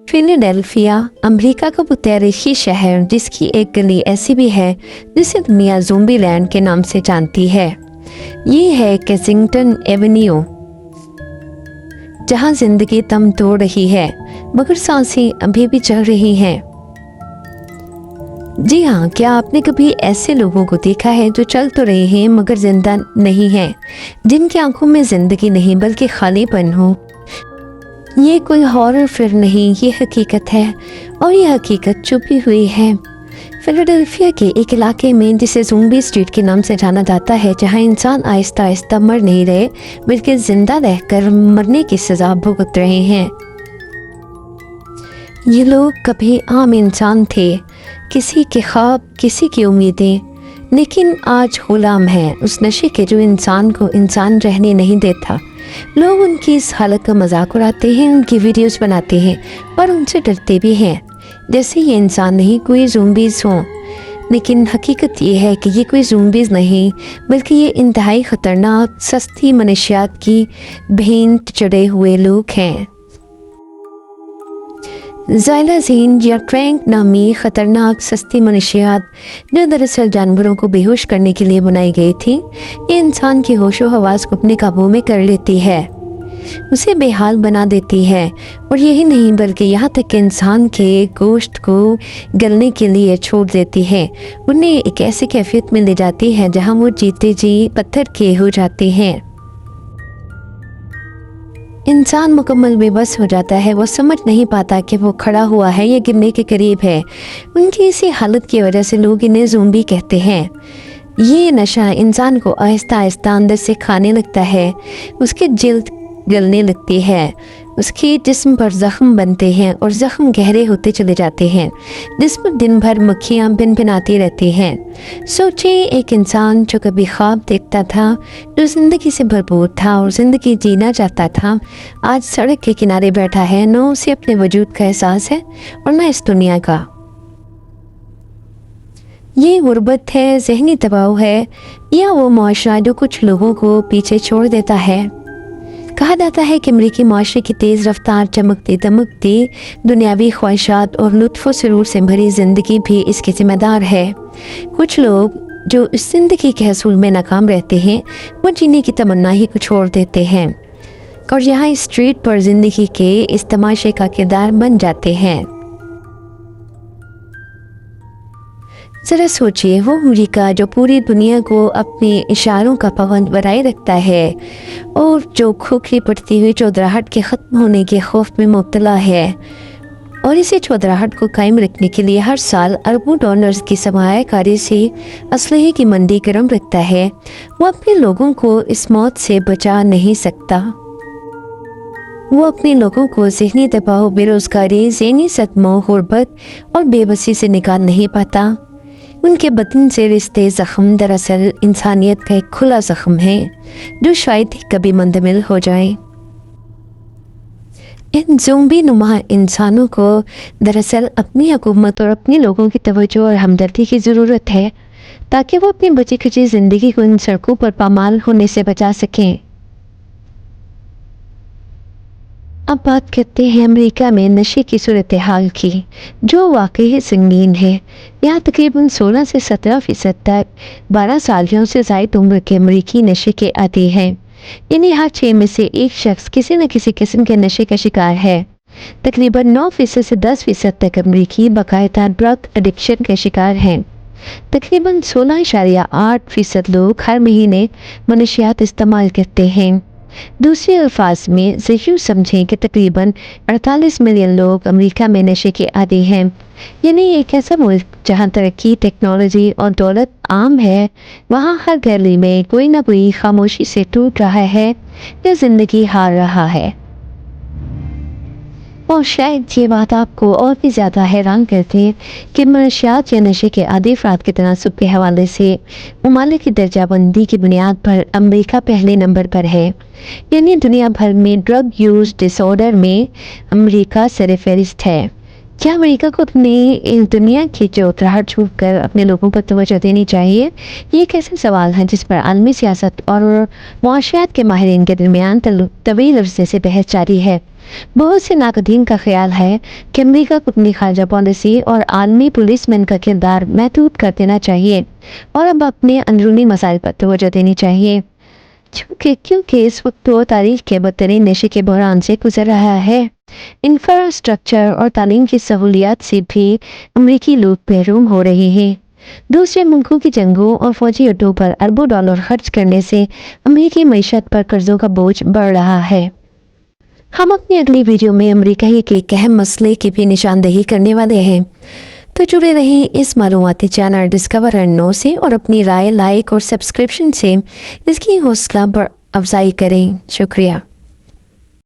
Philadelphia America का वो तारीखी शहर जिसकी एक गली ऐसी भी है जिसे दुनिया ज़ोंबी लैंड के नाम से जानती है। ये है केसिंगटन एवेन्यू, जहाँ जिंदगी दम तोड़ रही है मगर सांसें अभी भी चल रही हैं। जी हाँ, क्या आपने कभी ऐसे लोगों को देखा है जो चल तो रहे हैं मगर जिंदा नहीं हैं, जिनकी आंखों में जिंदगी नहीं बल्कि खालीपन हो। ये कोई हॉरर फिल्म नहीं, ये हकीकत है और ये हकीकत छुपी हुई है फिलाडेल्फिया के एक इलाके में जिसे ज़ोंबी स्ट्रीट के नाम से जाना जाता है, जहाँ इंसान आहिस्ता आहिस्ता मर नहीं रहे बल्कि जिंदा रहकर मरने की सजा भुगत रहे हैं। ये लोग कभी आम इंसान थे, किसी के ख्वाब, किसी की उम्मीदें, लेकिन आज गुलाम है उस नशे के जो इंसान को इंसान रहने नहीं देता। लोग उनकी इस हालत का मजाक उड़ाते हैं, उनकी वीडियोस बनाते हैं और उनसे डरते भी हैं जैसे ये इंसान नहीं कोई ज़ोंबीज़ हों। लेकिन हकीकत ये है कि ये कोई ज़ोंबीज़ नहीं बल्कि ये इंतहाई ख़तरनाक सस्ती मनशियात की भेंट चढ़े हुए लोग हैं। ज़ाइलाज़ीन या ट्रैंक नामी ख़तरनाक सस्ती मनशियात जो दरअसल जानवरों को बेहोश करने के लिए बनाई गई थी, ये इंसान की होशो हवास को अपने काबू में कर लेती है, उसे बेहाल बना देती है और यही नहीं बल्कि यहाँ तक कि इंसान के गोश्त को गलने के लिए छोड़ देती है। उन्हें एक ऐसी कैफियत में ले जाती है जहाँ वो जीते जी पत्थर के हो जाते हैं। इंसान मुकम्मल बेबस हो जाता है, वो समझ नहीं पाता कि वो खड़ा हुआ है या गिरने के करीब है। उनकी इसी हालत की वजह से लोग इन्हें ज़ोंबी कहते हैं। ये नशा इंसान को आहिस्ता आहिस्ता अंदर से खाने लगता है, उसकी जिल्द गलने लगती है, उसके जिस्म पर ज़ख्म बनते हैं और ज़ख्म गहरे होते चले जाते हैं, जिस पर दिन भर मक्खियाँ भिनभिनाती रहती हैं। सोचिए, एक इंसान जो कभी ख्वाब देखता था, जो ज़िंदगी से भरपूर था और ज़िंदगी जीना चाहता था, आज सड़क के किनारे बैठा है। न उसे अपने वजूद का एहसास है और न इस दुनिया का। ये गुर्बत है, ज़हनी दबाव है, या वो मुआशरा जो कुछ लोगों को पीछे छोड़ देता है। कहा जाता है कि अमरीकी माशरे की तेज़ रफ्तार, चमकती दमकती दुनियावी ख्वाहिशात और लुत्फ़ सुरूर से भरी ज़िंदगी भी इसके ज़िम्मेदार है। कुछ लोग जो इस ज़िंदगी के हसूल में नाकाम रहते हैं, वो जीने की तमन्ना ही को छोड़ देते हैं और यहाँ इस स्ट्रीट पर ज़िंदगी के इस तमाशे का किरदार बन जाते हैं। ज़रा सोचिए, वो अमेरिका जो पूरी दुनिया को अपने इशारों का पाबंद बनाए रखता है और जो खोखली पड़ती हुई चौधराहट के ख़त्म होने के खौफ में मुब्तला है और इसी चौधराहट को कायम रखने के लिए हर साल अरबों डॉलर्स की सरमायाकारी से असलहे की मंडी गर्म रखता है, वो अपने लोगों को इस मौत से बचा नहीं सकता। वो अपने लोगों को ज़हनी दबाव, बेरोज़गारी, ज़हनी सदमों, गुर्बत और बेबसी से निकाल नहीं पाता। उनके बदन से रिश्ते ज़ख्म दरअसल इंसानियत का एक खुला ज़ख्म है जो शायद ही कभी मुंतमिल हो जाए। इन ज़ोंबी नुमा इंसानों को दरअसल अपनी हुकूमत और अपने लोगों की तवज्जो और हमदर्दी की ज़रूरत है ताकि वो अपनी बची खुची ज़िंदगी को इन सड़कों पर पामाल होने से बचा सकें। अब बात करते हैं अमेरिका में नशे की सूरत हाल की, जो वाकई संगीन है। यहाँ तकरीबन 16 से 17% तक 12 सालियों से ज़ायद उम्र के अमेरिकी नशे के आदी हैं, यानी हर 6 में से एक शख्स किसी न किसी किस्म के नशे का शिकार है। तकरीबन 9% से 10% तक अमेरिकी बाकायदा ड्रग एडिक्शन के शिकार हैं। तकरीबन 16.8% लोग हर महीने मनशियात इस्तेमाल करते हैं। दूसरे अल्फाज में यूँ समझें कि तकरीबन 48 मिलियन लोग अमेरिका में नशे के आदी हैं, यानी एक ऐसा मुल्क जहाँ तरक्की, टेक्नोलॉजी और दौलत आम है, वहाँ हर गली में कोई ना कोई खामोशी से टूट रहा है या ज़िंदगी हार रहा है। और शायद ये बात आपको और भी ज़्यादा हैरान करती है कि मनशियात या नशे के आदी अफराद के तनासुब के हवाले से ममालिक की दर्जाबंदी की बुनियाद पर अमेरिका पहले नंबर पर है, यानी दुनिया भर में ड्रग यूज़ डिसऑर्डर में अमेरिका सरफहरिस्त है। क्या अमेरिका को अपनी इस दुनिया की जो उतराहट छूट कर अपने लोगों पर तवज्जो देनी चाहिए? ये एक ऐसे सवाल है जिस पर आलमी सियासत और मुआशियात के माहिरीन के दरमियान तवील अरसे से बहस जारी है। बहुत से नाकदीन का ख्याल है कि अमेरिका को अपनी खारजा पॉलिसी और आलमी पुलिसमैन का किरदार महदूद कर देना चाहिए और अब अपने अंदरूनी मसाइल पर तवज्जो देनी चाहिए। क्योंकि इस वक्त वो तारीख के बदतरीन नशे के बहरान से गुजर रहा है। इंफ्रास्ट्रक्चर और तालीम की सहूलियात से भी अमरीकी लोग महरूम हो रहे हैं। दूसरे मुल्कों की जंगों और फौजी अड्डों पर अरबों डॉलर खर्च करने से अमरीकी मईशत पर कर्जों का बोझ बढ़ रहा है। हम अपनी अगली वीडियो में अमरीका के एक अहम मसले की भी निशानदेही करने वाले हैं, तो जुड़े रहें इस मालूमाती चैनल डिस्कवर एंड नो से और अपनी राय, लाइक और सब्सक्रिप्शन से इसकी हौसला अफजाई करें। शुक्रिया।